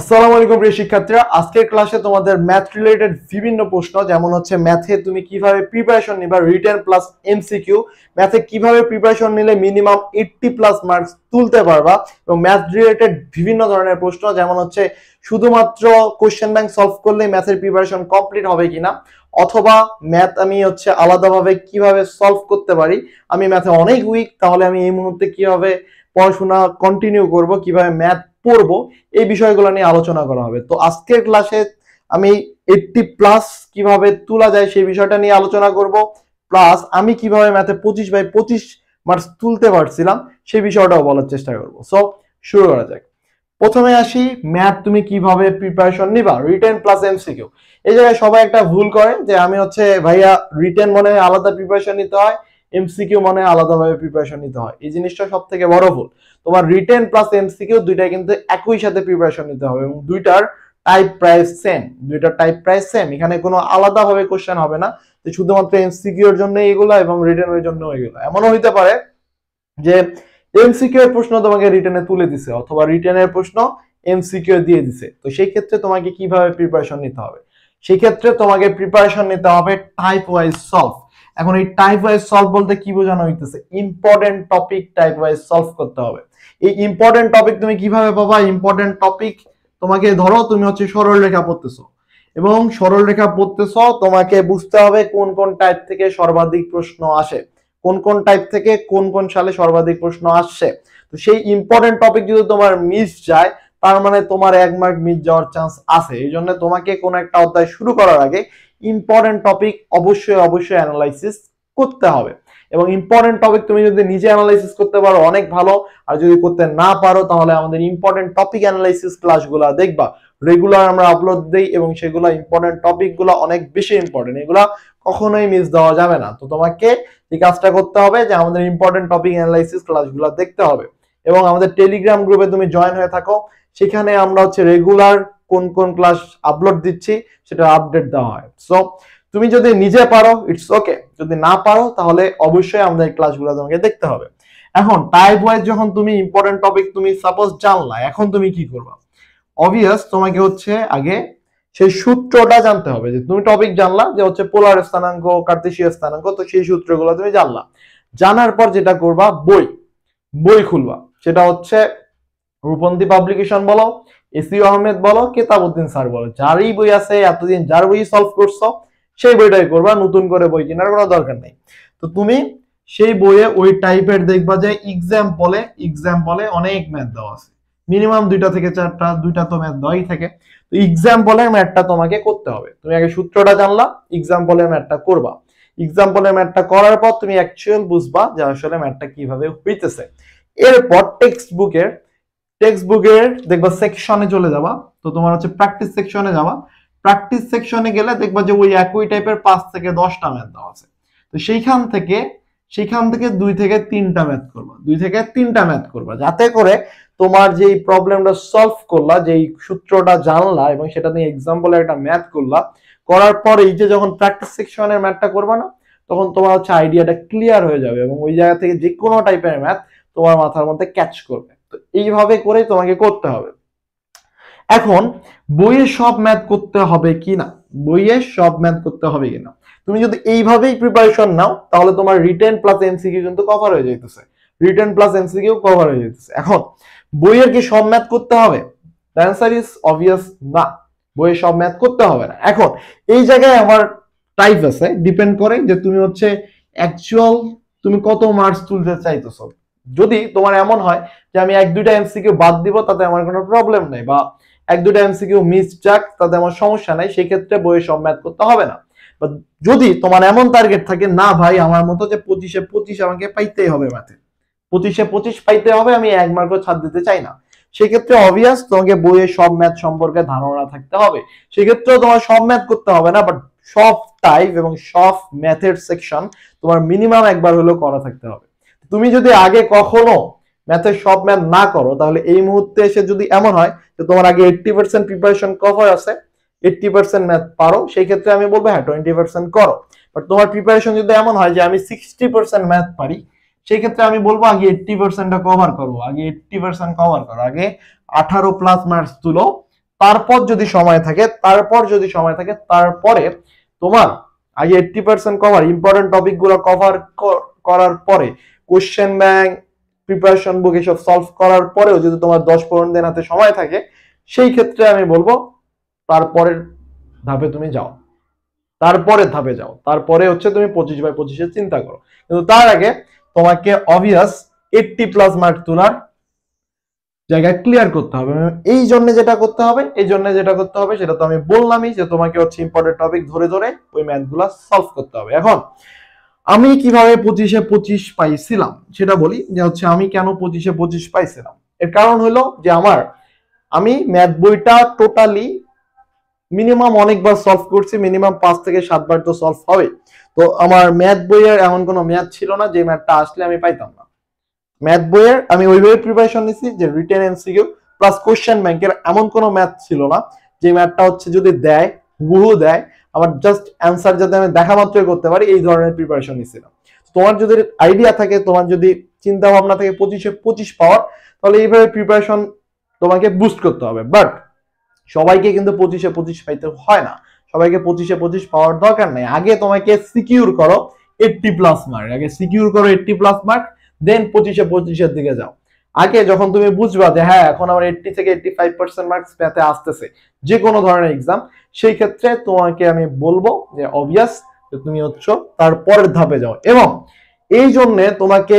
আসসালামু আলাইকুম প্রিয় শিক্ষার্থীরা, আজকের ক্লাসে তোমাদের ম্যাথ রিলেটেড বিভিন্ন প্রশ্ন, যেমন হচ্ছে ম্যাথে তুমি কিভাবে প্রিপারেশন নিবা, রিটেন প্লাস এমসিকিউ, ম্যাথে কিভাবে প্রিপারেশন নিলে মিনিমাম 80 প্লাস মার্কস তুলতে পারবা, এবং ম্যাথ রিলেটেড বিভিন্ন ধরনের প্রশ্ন, যেমন হচ্ছে শুধুমাত্র কোশ্চেন ব্যাংক সলভ করলে ম্যাথের প্রিপারেশন কমপ্লিট হবে কিনা, অথবা ম্যাথ আমি হচ্ছে আলাদাভাবে কিভাবে সলভ করতে পারি, আমি ম্যাথে অনেক উইক, তাহলে আমি এই মুহূর্তে কিভাবে পড়াশোনা কন্টিনিউ করব, কিভাবে ম্যাথ পড়বো, এই বিষয়গুলো নিয়ে আলোচনা করা হবে। তো আজকের ক্লাসে আমি 80 প্লাস কিভাবে তোলা যায় সেই বিষয়টা নিয়ে আলোচনা করব, প্লাস আমি কিভাবে ম্যাথে 25/25 মার্কস তুলতে পারছিলাম সেই বিষয়টাও বলার চেষ্টা করব। সো শুরু করা যাক। প্রথমে আসি, ম্যাথ তুমি কিভাবে প্রিপারেশন নিবা, রিটেন প্লাস এমসিকিউ। এই জায়গায় সবাই একটা ভুল করে যে আমি হচ্ছে ভাইয়া রিটেন মনে হয় আলাদা প্রিপারেশন নিতে হয়, এমসিকিউ মনে হয় আলাদাভাবে প্রিপারেশন নিতে হয়। এই জিনিসটা সব থেকে বড় ভুল। তোমার রিটেন প্লাস এমসিকিউ দুইটা কিন্তু একই সাথে প্রিপারেশন নিতে হবে, এবং দুইটার টাইপ প্রাইস সেম, দুইটার টাইপ প্রাইস সেম। এখানে কোনো আলাদাভাবে কোশ্চেন হবে না যে শুধুমাত্র এমসিকিউ এর জন্য এগুলো এবং রিটেনের জন্য এগুলো। এমনও হইতে পারে যে এমসিকিউ এর প্রশ্ন তোমাকে রিটেনে তুলে দিছে, অথবা রিটেনের প্রশ্ন এমসিকিউ দিয়ে দিছে। তো সেই ক্ষেত্রে তোমাকে কিভাবে প্রিপারেশন নিতে হবে, সেই ক্ষেত্রে তোমাকে প্রিপারেশন নিতে হবে টাইপ ওয়াইজ সলভ। এখন এই টাইপ ওয়াইজ সলভ বলতে কি বোঝানো হইতেছে, important topic type wise solve করতে হবে। এই ইম্পর্টেন্ট টপিক তুমি কিভাবে পাবা, ইম্পর্টেন্ট টপিক তোমাকে, ধরো তুমি হচ্ছে সরল রেখা পড়তেছো, এবং সরল রেখা পড়তেছো, তোমাকে বুঝতে হবে কোন কোন টাইপ থেকে সর্বাধিক প্রশ্ন আসে, কোন কোন টাইপ থেকে কোন কোন সালে সর্বাধিক প্রশ্ন আসছে। তো সেই ইম্পর্টেন্ট টপিক যদি তোমার মিস যায়, তার মানে তোমার 1 মার্ক মিস যাওয়ার চান্স আছে। এই জন্য তোমাকে কোন একটা অধ্যায় শুরু করার আগে ইম্পর্টেন্ট টপিক অবশ্যই অ্যানালাইসিস করতে হবে। এবং ইম্পর্টেন্ট টপিক তুমি যদি নিজে অ্যানালাইসিস করতে পারো অনেক ভালো, আর যদি করতে না পারো তাহলে আমাদের ইম্পর্টেন্ট টপিক অ্যানালাইসিস ক্লাসগুলো দেখবা, রেগুলার আমরা আপলোড দেই, এবং সেগুলো ইম্পর্টেন্ট টপিকগুলো অনেক বেশি ইম্পর্টেন্ট, এগুলা কখনোই মিস দেওয়া যাবে না। তো তোমাকে এই কাজটা করতে হবে যে আমাদের ইম্পর্টেন্ট টপিক অ্যানালাইসিস ক্লাসগুলো দেখতে হবে, এবং আমাদের টেলিগ্রাম গ্রুপে তুমি জয়েন হয়ে থাকো, সেখানে আমরা হচ্ছে রেগুলার কোন কোন ক্লাস আপলোড দিচ্ছি সেটা আপডেট দেওয়া হয়। সো তুমি যদি নিজে পারো ইটস ওকে, যদি না পারো তাহলে অবশ্যই আমাদের এই ক্লাসগুলো তোমাকে দেখতে হবে। এখন টাইপ ওয়াইজ যখন তুমি ইম্পর্টেন্ট টপিক তুমি সাপোজ জানলা, এখন তুমি কি করবা, অবভিয়াস তোমাকে হচ্ছে আগে সেই সূত্রটা জানতে হবে। যে তুমি টপিক জানলা যে হচ্ছে পোলার স্থানাঙ্ক, কার্তেশীয় স্থানাঙ্ক, তো সেই সূত্রগুলো তুমি জানলা। জানার পর যেটা করবা, বই খুলবা, সেটা হচ্ছে রূপন্তী পাবলিকেশন বলো, এসি আহমেদ বলো, কেতাবউদ্দিন স্যার বলো, যারই বই আছে, এতদিন যার বই সলভ করছো সেই বইটাই করবা, নতুন করে বই কেনার কোনো দরকার নেই। তো তুমি সেই বইয়ে ওই টাইপের দেখবা যে এক্সাম্পলে অনেক ম্যাথ দেওয়া আছে, মিনিমাম 2টা থেকে 4টা, 2টা তো ম্যাথ দেওয়াই থাকে। তো এক্সাম্পলের ম্যাথটা তোমাকে করতে হবে। তুমি আগে সূত্রটা জানলা, এক্সাম্পলের ম্যাথটা করবা। এক্সাম্পলের ম্যাথটা করার পর তুমি অ্যাকচুয়াল বুঝবা যে আসলে ম্যাথটা কিভাবে হইতেছে। এরপর টেক্সট বুকের দেখবা সেকশনে চলে যাবা। তো তোমার হচ্ছে প্র্যাকটিস সেকশনে যাবা। প্র্যাকটিস সেকশনে গেলে দেখবা যে ওই একই টাইপের 5 থেকে 10টা ম্যাথ দেওয়া আছে। তো সেইখান থেকে 2 থেকে 3টা ম্যাথ করবা, 2 থেকে 3টা ম্যাথ করবা, যাতে করে তোমার যেই প্রবলেমটা সলভ করলা, যেই সূত্রটা জানলা এবং সেটা নিয়ে এক্সাম্পলে একটা ম্যাথ করলা, করার পর এই যে যখন প্র্যাকটিস সেকশনের ম্যাথটা করবা না, তখন তোমার হচ্ছে আইডিয়াটা ক্লিয়ার হয়ে যাবে, এবং ওই জায়গা থেকে যে কোনো টাইপের ম্যাথ তোমার মাথার মধ্যে ক্যাচ করবে। তো এইভাবে করে তোমাকে করতে হবে। এখন বইয়ে সব ম্যাথ করতে হবে কিনা, তুমি যদি এইভাবেই প্রিপারেশন নাও তাহলে তোমার রিটেন প্লাস এমসিকিউ কিন্তু কভার হয়ে যাইতেছে, এখন বইয়ের কি সব ম্যাথ করতে হবে? দ্য অ্যান্সার ইজ অবভিয়াস না, বইয়ে সব ম্যাথ করতে হবে না। এখন এই জায়গায় আমার টাইপ আছে, ডিপেন্ড করে যে তুমি হচ্ছে অ্যাকচুয়াল তুমি কত মার্কস তুলতে চাইতেছো। যদি তোমার এমন হয় যে আমি 1-2টা এমসিকিউ বাদ দিব, তাতে আমার কোনো প্রবলেম নাই, বা 1-2টা এমসিকিউ মিস যাক, তাতে আমার সমস্যা নাই, সেই ক্ষেত্রে বইয়ে সব ম্যাথ করতে হবে না। যদি তোমার এমন টার্গেট থাকে, না ভাই আমার মতো যে 25-এ 25 আমাকে পাইতেই হবে, ম্যাথে 25-এ 25 পাইতে হবে, আমি 1 মার্কও ছাড় দিতে চাই না, সেক্ষেত্রে অবভিয়াস তোমাকে বইয়ে সব ম্যাথ সম্পর্কে ধারণা থাকতে হবে। সেক্ষেত্রেও তোমার সব ম্যাথ করতে হবে না, বাট সব টাইপ এবং সব ম্যাথের সেকশন তোমার মিনিমাম একবার হলেও করা থাকতে হবে। তুমি যদি আগে কখনো ম্যাথের সব ম্যাথ না করো, তাহলে এই মুহূর্তে এসে যদি এমন হয় যে তোমার আগে 80% প্রিপারেশন কভার আছে, 80% ম্যাথ পারো, সেই ক্ষেত্রে আমি বলবো হ্যাঁ 20% করো। বাট তোমার প্রিপারেশন যদি এমন হয় যে আমি 60% ম্যাথ পারি, সেই ক্ষেত্রে আমি বলবো আগে 80%টা কভার করো, আগে 18 প্লাস মার্কস তুলো, তারপর যদি সময় থাকে তারপরে তোমার আগে 80% কভার, ইম্পর্টেন্ট টপিক গুলো কভার করার পরে কোশ্চেন ব্যাংক, প্রিপারেশন বুক এসব সলভ করার পরেও যদি তোমার 10-15 দিন হাতে সময় থাকে, সেই ক্ষেত্রে আমি বলবো তারপরের ধাপে তুমি যাও, তারপরে হচ্ছে তুমি 25/25 চিন্তা করো। কিন্তু তার আগে তোমাকে অবভিয়াস 80+ মার্ক তোলার জায়গায় ক্লিয়ার করতে হবে। এই জন্য যেটা করতে হবে সেটা তো আমি বললামই, যে তোমাকে হচ্ছে ইম্পর্টেন্ট টপিক ধরে ধরে ওই ম্যাথগুলো সলভ করতে হবে। এখন আমি কিভাবে 25/25 পাইছিলাম সেটা বলি, যে হচ্ছে আমি কেন 25/25 পাইছিলাম। এর কারণ হলো যে আমি ম্যাথ বইটা টোটালি মিনিমাম অনেকবার সলভ করছি, মিনিমাম 5 থেকে 7 বার তো সলভ হবে। তো আমার ম্যাথ বইয়ের এমন কোনো ম্যাথ ছিল না যে ম্যাথটা আসলে আমি পাইতাম না। ম্যাথ বইয়ের আমি ওইভাবে প্রিপারেশন নিছি যে রিটেন এমসিকিউ প্লাস কোশ্চেন ব্যাংকের এমন কোনো ম্যাথ ছিল না যে ম্যাথটা হচ্ছে যদি দেয় হুবহু দেয় আমার জাস্ট অ্যান্সার যাতে আমি দেখা মাত্রই করতে পারি, এই ধরনের প্রিপারেশন নিছিলাম। তোমার যদি আইডিয়া থাকে, তোমার যদি চিন্তা ভাবনা থাকে 25/25 পাওয়ার, তাহলে এইভাবে প্রিপারেশন তোমাকে বুস্ট করতে হবে। বাট সবাইকে কিন্তু 25/25 পাইতে হয় না, সবাইকে 25/25 পাওয়ার দরকার নেই। আগে তোমাকে সিকিউর করো 80+ মার্ক, দেন 25/25 দিকে যাও। আগে যখন তুমি বুঝবা যে হ্যাঁ এখন আমার 80 থেকে 85% মার্কস পেতে আসতেছে যে কোনো ধরনের এক্সাম, সেই ক্ষেত্রে তোমাকে আমি বলবো যে অবভিয়াস তুমি হচ্ছে তারপরের ধাপে যাও। এবং এই জন্য তোমাকে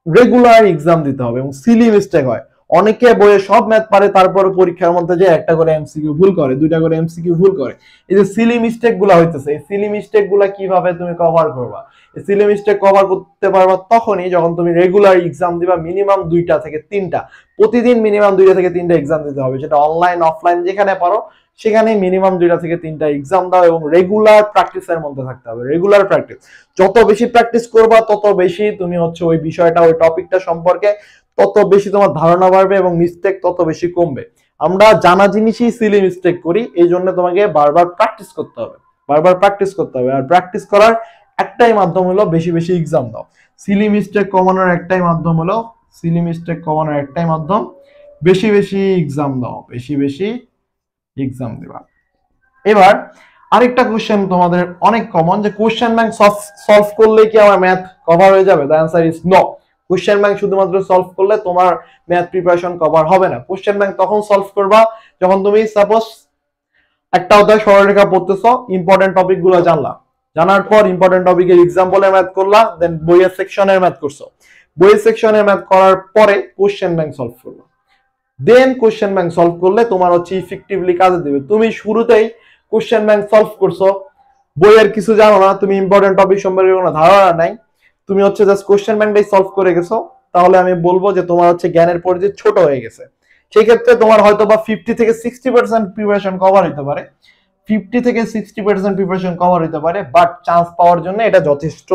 রেগুলার এক্সাম দিতে হবে। এবং সিলি মিস্টেক হয়, অনেকে বইয়ে সব ম্যাথ পারে তারপরে পরীক্ষার মধ্যে যে একটা করে এমসিকিউ ভুল করে, 2টা করে এমসিকিউ ভুল করে। এই যে সিলি মিস্টেক গুলা হইতেছে, এই সিলি মিস্টেক গুলা কিভাবে তুমি কভার করবা? এই সিলি মিস্টেক কভার করতে পারবা তখনই যখন তুমি রেগুলার এক্সাম দিবা, মিনিমাম 2টা থেকে 3টা, প্রতিদিন মিনিমাম 2টা থেকে 3টা এক্সাম দিতে হবে। সেটা অনলাইন অফলাইন যেখানে পারো সেখানে মিনিমাম 2টা থেকে 3টা এক্সাম দাও এবং রেগুলার প্র্যাকটিসের মধ্যে থাকতে হবে। রেগুলার প্র্যাকটিস, যত বেশি প্র্যাকটিস করবা তত বেশি তুমি হচ্ছে ওই বিষয়টা, ওই টপিকটা সম্পর্কে তত বেশি তোমার ধারণা বাড়বে এবং মিস্টেক তত বেশি কমবে। আমরা জানা জিনিসই সিলি মিস্টেক করি, এই জন্য তোমাকে বারবার প্র্যাকটিস করতে হবে, আর প্র্যাকটিস করার একটাই মাধ্যম হলো বেশি বেশি এক্সাম দাও। সিলি মিস্টেক কমানোর একটাই মাধ্যম বেশি বেশি এক্সাম দাও, বেশি বেশি এক্সাম দিবা। এবার আরেকটা কোশ্চেন তোমাদের অনেক কমন, যে কোশ্চেন ব্যাংক সলভ করলে কি আমার ম্যাথ কভার হয়ে যাবে? The answer is no. Question bank শুধুমাত্র সলভ করলে তোমার ম্যাথ প্রিপারেশন কভার হবে না। কোশ্চেন ব্যাংক তখন সলভ করবা যখন তুমি সাপোজ একটা অধ্যায় সরলরেখা পড়তেছো, ইম্পর্টেন্ট টপিক গুলো জানার পর ইম্পর্টেন্ট টপিকের এক্সাম্পলের ম্যাথ করলা, দেন বইয়ের সেকশনের ম্যাথ করছো, বইয়ের সেকশনের ম্যাথ করার পরে কোশ্চেন ব্যাংক সলভ করবা। দেন কোশ্চেন ব্যাংক সলভ করলে তোমার হচ্ছে ইফেক্টিভলি কাজে দেবে। তুমি শুরুতেই কোশ্চেন ব্যাংক সলভ করছো, বইয়ের কিছু জানো না, তুমি ইম্পর্টেন্ট টপিক সম্পর্কে কোনো ধারণা নাই, তুমি হচ্ছে জাস্ট কোশ্চেন ব্যাংকটাই সলভ করে গেছো, তাহলে আমি বলবো যে তোমার হচ্ছে জ্ঞানের পরিধি ছোট হয়ে গেছে। সেই ক্ষেত্রে তোমার হয়তো বা 50 থেকে 60% প্রিপারেশন কভার হতে পারে, 50 থেকে 60% প্রিপারেশন কভার হতে পারে, বাট চান্স পাওয়ার জন্য এটা যথেষ্ট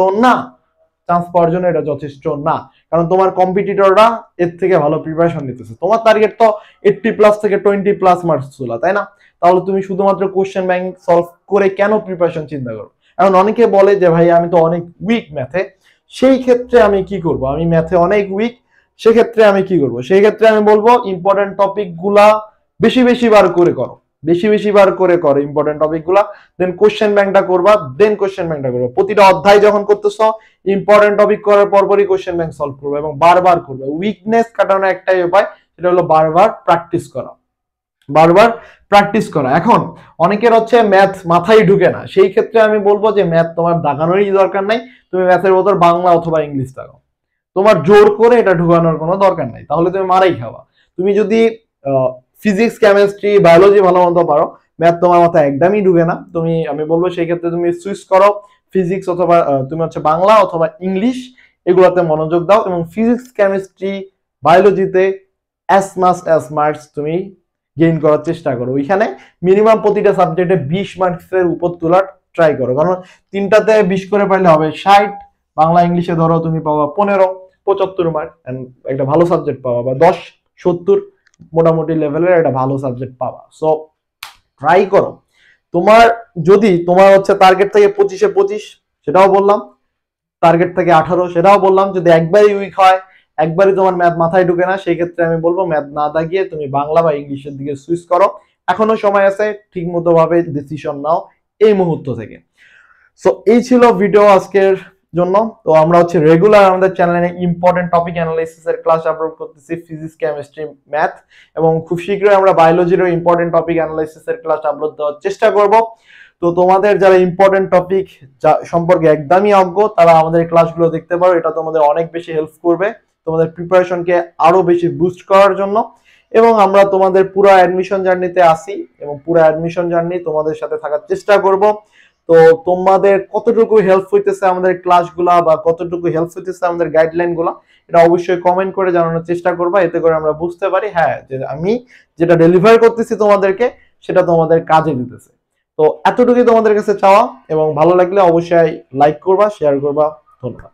না। কারণ তোমার কম্পিটিটররা এর থেকে ভালো প্রিপারেশন নিতেছে। তোমার টার্গেট তো 80+ থেকে 20+ মার্কস তোলা, তাই না? তাহলে তুমি শুধুমাত্র কোশ্চেন ব্যাংক সলভ করে কেন প্রিপারেশন চিন্তা করো? এখন অনেকে বলে যে ভাই আমি তো অনেক উইক ম্যাথে, সেই ক্ষেত্রে আমি কি করব? আমি ম্যাথে অনেক উইক, সেক্ষেত্রে আমি কি করব? সেই ক্ষেত্রে আমি বলবো ইম্পর্টেন্ট টপিক গুলা বেশি বেশি বার করে করো, ইম্পর্টেন্ট টপিক গুলা, দেন কোশ্চেন ব্যাংকটা করবা, প্রতিটা অধ্যায় যখন করতেছো ইম্পর্টেন্ট টপিক করার পরপরই কোশ্চেন ব্যাংক সলভ করবে এবং বারবার করবে। উইকনেস কাটানোর একটাই উপায়, সেটা হলো বারবার প্র্যাকটিস করা। এখন অনেকের হচ্ছে ম্যাথ মাথায় ঢুকে না, সেই ক্ষেত্রে আমি বলবো যে ম্যাথ তোমার দাগানোরই দরকার নাই, তুমি ম্যাথের বদল বাংলা অথবা ইংলিশ দাগাও, তোমার জোর করে এটা ঢুকানোর কোনো দরকার নাই, তাহলে তুমি মারাই খাওয়া। তুমি যদি ফিজিক্স, কেমিস্ট্রি, বায়োলজি ভালো মতো পারো, ম্যাথ তোমার মাথায় একদমই ঢুকে না, আমি বলবো সেই ক্ষেত্রে তুমি সুইচ করো ফিজিক্স অথবা তুমি হচ্ছে বাংলা অথবা ইংলিশ, এগুলোতে মনোযোগ দাও এবং ফিজিক্স, কেমিস্ট্রি, বায়োলজিতে অ্যাজ মাচ অ্যাজ মার্কস তুমি গেইন করার চেষ্টা করো। ওইখানে মিনিমাম প্রতিটা সাবজেক্টে 20 মার্কসের উপর তোলার ট্রাই করো, কারণ 3টাতে 20 করে পাইলে হবে 60, বাংলা ইংলিশে ধরো তুমি পাবা 15, 75 মার্ক, একটা ভালো সাবজেক্ট পাবা, বা 10, 70 মোটামুটি লেভেলের একটা ভালো সাবজেক্ট পাবা। সো ট্রাই করো। যদি তোমার হচ্ছে টার্গেট থেকে 25/25, সেটাও বললাম, টার্গেট থেকে 18, সেটাও বললাম, যদি একবারই উইক হয়, একবারই তোমার ম্যাথ মাথায় ঢুকে না, সেই ক্ষেত্রে আমি বলবো ম্যাথ না দাগিয়ে তুমি বাংলা বা ইংলিশের দিকে সুইচ করো, এখনো সময় আছে, ঠিক মতো ভাবে ডিসিশন নাও এই মুহূর্ত থেকে। সো এই ছিল ভিডিও আজকের জন্য। তো আমরা হচ্ছে রেগুলার আমাদের চ্যানেলে ইম্পর্টেন্ট টপিক অ্যানালাইসিস এর ক্লাস আপলোড করতেছি, ফিজিক্স, কেমিস্ট্রি, ম্যাথ, এবং খুব শীঘ্রই আমরা বায়োলজিরও ইম্পর্টেন্ট টপিক অ্যানালাইসিস এর ক্লাস আপলোড দেওয়ার চেষ্টা করব। তো তোমাদের যারা ইম্পর্টেন্ট টপিক সম্পর্কে একদমই অজ্ঞ তারা আমাদের ক্লাসগুলো দেখতে পারো, এটা তোমাদের অনেক বেশি হেল্প করবে তোমাদের প্রিপারেশনকে আরো বেশি বুস্ট করার জন্য। এবং আমরা তোমাদের পুরো অ্যাডমিশন জার্নিতে আসি এবং পুরো অ্যাডমিশন জার্নি তোমাদের সাথে থাকার চেষ্টা করব। তো তোমাদের কতটুকু হেল্প হইতেছে আমাদের ক্লাসগুলা বা কতটুকু হেল্প হইতেছে আমাদের গাইডলাইন গুলা, এটা অবশ্যই কমেন্ট করে জানানোর চেষ্টা করবা, এতে করে আমরা বুঝতে পারি হ্যাঁ যে আমি যেটা ডেলিভার করতেছি তোমাদেরকে সেটা তোমাদের কাজে দিতেছে। তো এতটুকুই তোমাদের কাছে চাওয়া, এবং ভালো লাগলে অবশ্যই লাইক করবা, শেয়ার করবা। ধন্যবাদ।